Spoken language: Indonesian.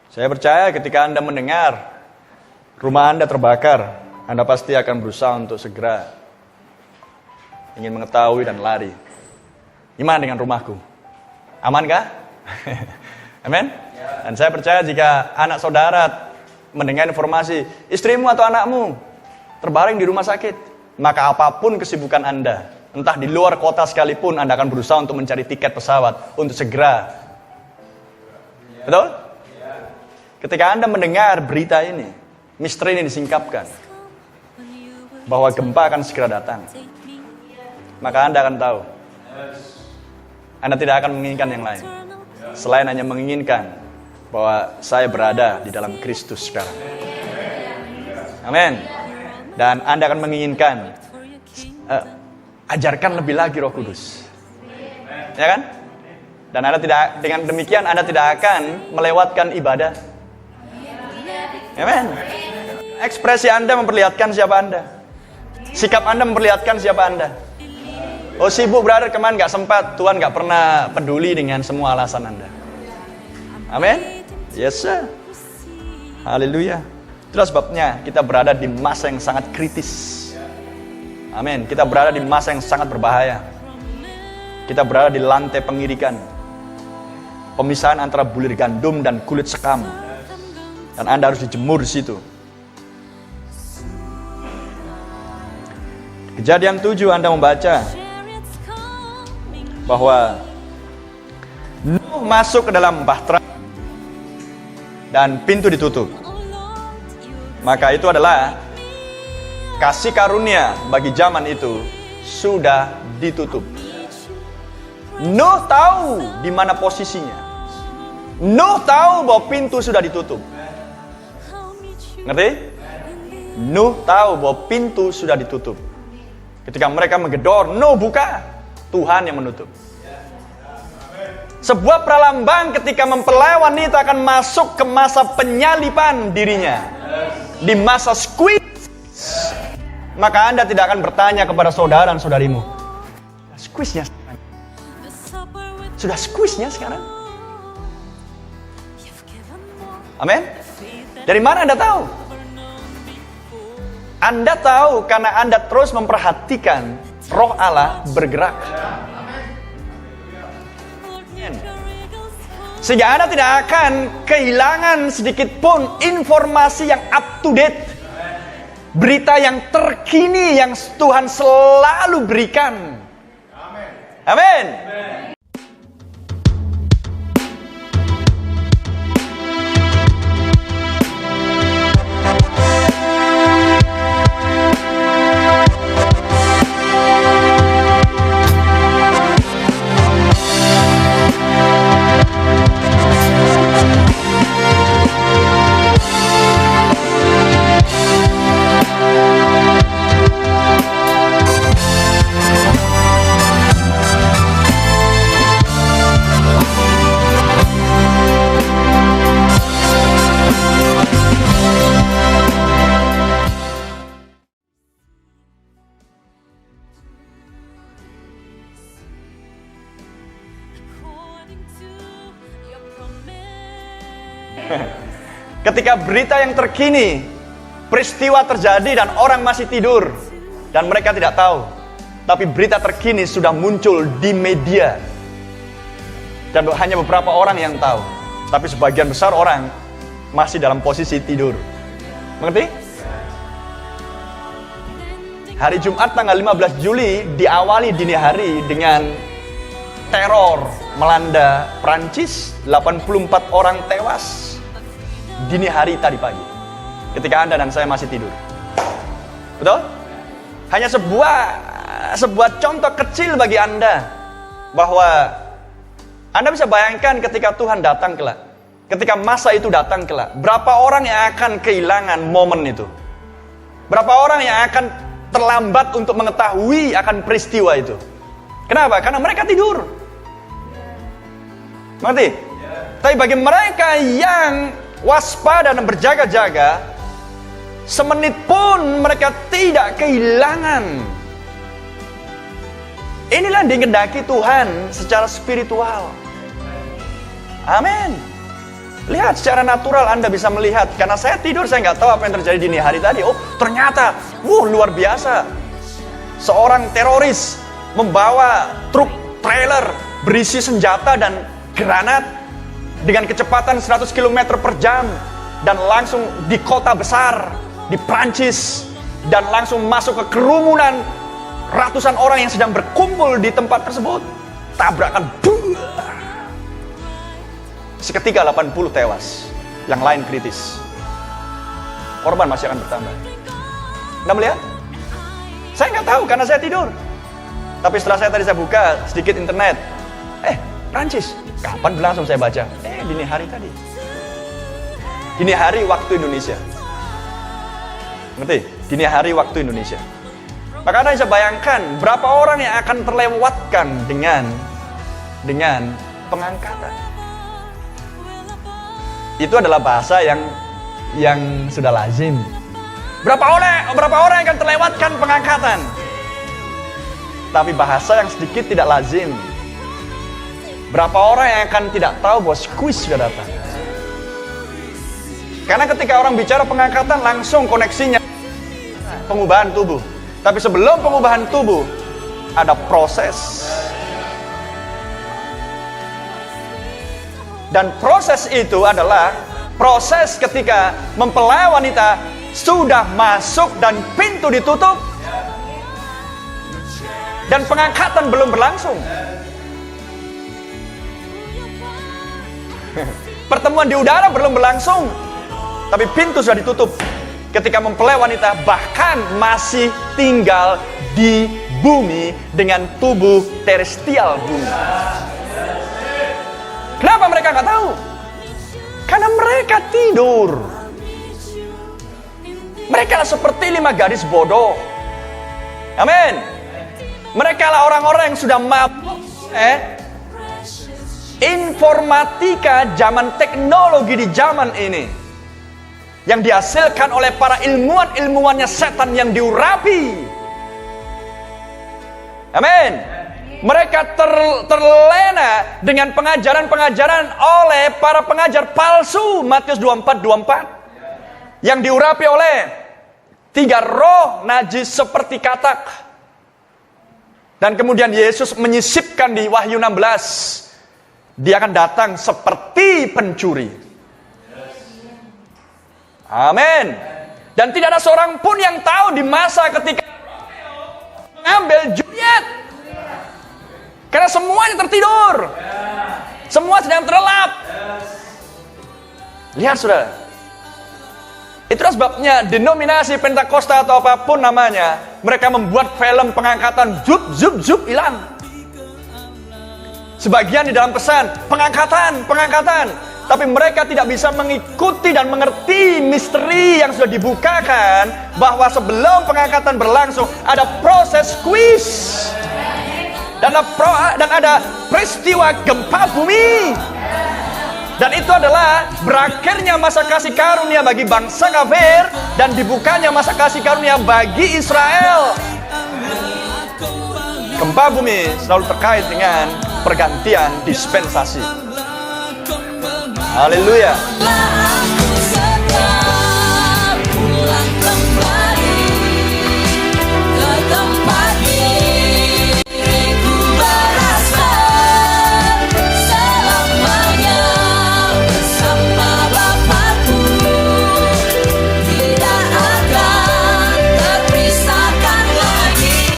Saya percaya ketika Anda mendengar rumah Anda terbakar, Anda pasti akan berusaha untuk segera ingin mengetahui dan lari. Gimana dengan rumahku? Amankah? Amin? Dan saya percaya jika anak saudara mendengar informasi istrimu atau anakmu terbaring di rumah sakit, maka apapun kesibukan Anda, entah di luar kota sekalipun, Anda akan berusaha untuk mencari tiket pesawat untuk segera. Betul? Ketika Anda mendengar berita ini, misteri ini disingkapkan bahwa gempa akan segera datang, maka Anda akan tahu Anda tidak akan menginginkan yang lain selain hanya menginginkan bahwa saya berada di dalam Kristus sekarang. Amin. Dan Anda akan menginginkan ajarkan lebih lagi Roh Kudus, ya kan? Dan Anda tidak, dengan demikian Anda tidak akan melewatkan ibadah. Amin. Ekspresi Anda memperlihatkan siapa Anda. Sikap Anda memperlihatkan siapa Anda. Oh sibuk brother, kemarin gak sempat. Tuhan gak pernah peduli dengan semua alasan Anda. Amin. Yes sir. Haleluya. Itulah sebabnya kita berada di masa yang sangat kritis. Amin. Kita berada di masa yang sangat berbahaya. Kita berada di lantai pengirikan, pemisahan antara bulir gandum dan kulit sekam. Dan Anda harus dijemur di situ. Kejadian 7 Anda membaca bahwa Nuh masuk ke dalam bahtera dan pintu ditutup. Maka itu adalah kasih karunia bagi zaman itu sudah ditutup. Nuh tahu di mana posisinya. Nuh tahu bahwa pintu sudah ditutup. Ngerti? Nuh tahu bahwa pintu sudah ditutup. Ketika mereka menggedor, Nuh buka, Tuhan yang menutup. Sebuah pralambang ketika mempelai wanita akan masuk ke masa penyalipan dirinya. Di masa squeeze. Maka Anda tidak akan bertanya kepada saudara dan saudarimu, squeeze-nya sekarang. Sudah squeeze-nya sekarang. Amin. Dari mana Anda tahu? Anda tahu karena Anda terus memperhatikan Roh Allah bergerak. Sehingga Anda tidak akan kehilangan sedikit pun informasi yang up to date. Berita yang terkini yang Tuhan selalu berikan. Amin. Ketika berita yang terkini, peristiwa terjadi dan orang masih tidur dan mereka tidak tahu, tapi berita terkini sudah muncul di media dan hanya beberapa orang yang tahu, tapi sebagian besar orang masih dalam posisi tidur. Mengerti? Hari Jumat tanggal 15 Juli diawali dini hari dengan teror melanda Prancis, 84 orang tewas dini hari tadi pagi, ketika Anda dan saya masih tidur. Betul? Hanya sebuah contoh kecil bagi Anda bahwa Anda bisa bayangkan ketika Tuhan datang kelak, ketika masa itu datang kelak, berapa orang yang akan kehilangan momen itu? Berapa orang yang akan terlambat untuk mengetahui akan peristiwa itu? Kenapa? Karena mereka tidur. Mengerti? Tapi bagi mereka yang waspada dan berjaga-jaga, semenit pun mereka tidak kehilangan. Inilah yang dikehendaki Tuhan secara spiritual. Amin. Lihat secara natural Anda bisa melihat. Karena saya tidur, saya nggak tahu apa yang terjadi dini hari tadi. Oh, ternyata, luar biasa. Seorang teroris membawa truk trailer berisi senjata dan granat dengan kecepatan 100 km per jam. Dan langsung di kota besar, di Prancis. Dan langsung masuk ke kerumunan ratusan orang yang sedang berkumpul di tempat tersebut. Tabrakan, seketika 80 tewas, yang lain kritis. Korban masih akan bertambah. Anda melihat? Saya nggak tahu karena saya tidur. Tapi setelah saya buka sedikit internet. Prancis, kapan berlangsung saya baca? Dini hari tadi. Dini hari waktu Indonesia. Ngerti? Dini hari waktu Indonesia. Maka Anda bisa bayangkan berapa orang yang akan terlewatkan dengan pengangkatan. Itu adalah bahasa yang sudah lazim. Berapa orang yang akan terlewatkan pengangkatan? Tapi bahasa yang sedikit tidak lazim. Berapa orang yang akan tidak tahu bahwa squeeze sudah datang? Karena ketika orang bicara pengangkatan langsung koneksinya pengubahan tubuh. Tapi sebelum pengubahan tubuh ada proses. Dan proses itu adalah proses ketika mempelai wanita sudah masuk dan pintu ditutup dan pengangkatan belum berlangsung. Pertemuan di udara belum berlangsung, tapi pintu sudah ditutup. Ketika mempelai wanita bahkan masih tinggal di bumi dengan tubuh terrestrial bumi. Kenapa mereka nggak tahu? Karena mereka tidur. Mereka seperti 5 gadis bodoh. Amin. Mereka lah orang-orang yang sudah mabuk. Informatika zaman teknologi di zaman ini. Yang dihasilkan oleh para ilmuwan-ilmuwannya setan yang diurapi. Amin. Mereka terlena dengan pengajaran-pengajaran oleh para pengajar palsu. Matius 24 yang diurapi oleh 3 roh najis seperti katak. Dan kemudian Yesus menyisipkan di Wahyu 16, dia akan datang seperti pencuri. Amin. Dan tidak ada seorang pun yang tahu di masa ketika mengambil Juliet. Karena semuanya tertidur. Semua sedang terlelap. Lihat saudara. Itulah sebabnya denominasi Pentakosta atau apapun namanya, mereka membuat film pengangkatan zup hilang. Sebagian di dalam pesan pengangkatan. Tapi mereka tidak bisa mengikuti dan mengerti misteri yang sudah dibukakan, bahwa sebelum pengangkatan berlangsung ada proses quiz. Dan ada peristiwa gempa bumi. Dan itu adalah berakhirnya masa kasih karunia bagi bangsa kafir dan dibukanya masa kasih karunia bagi Israel. Gempa bumi selalu terkait dengan pergantian dispensasi. Haleluya.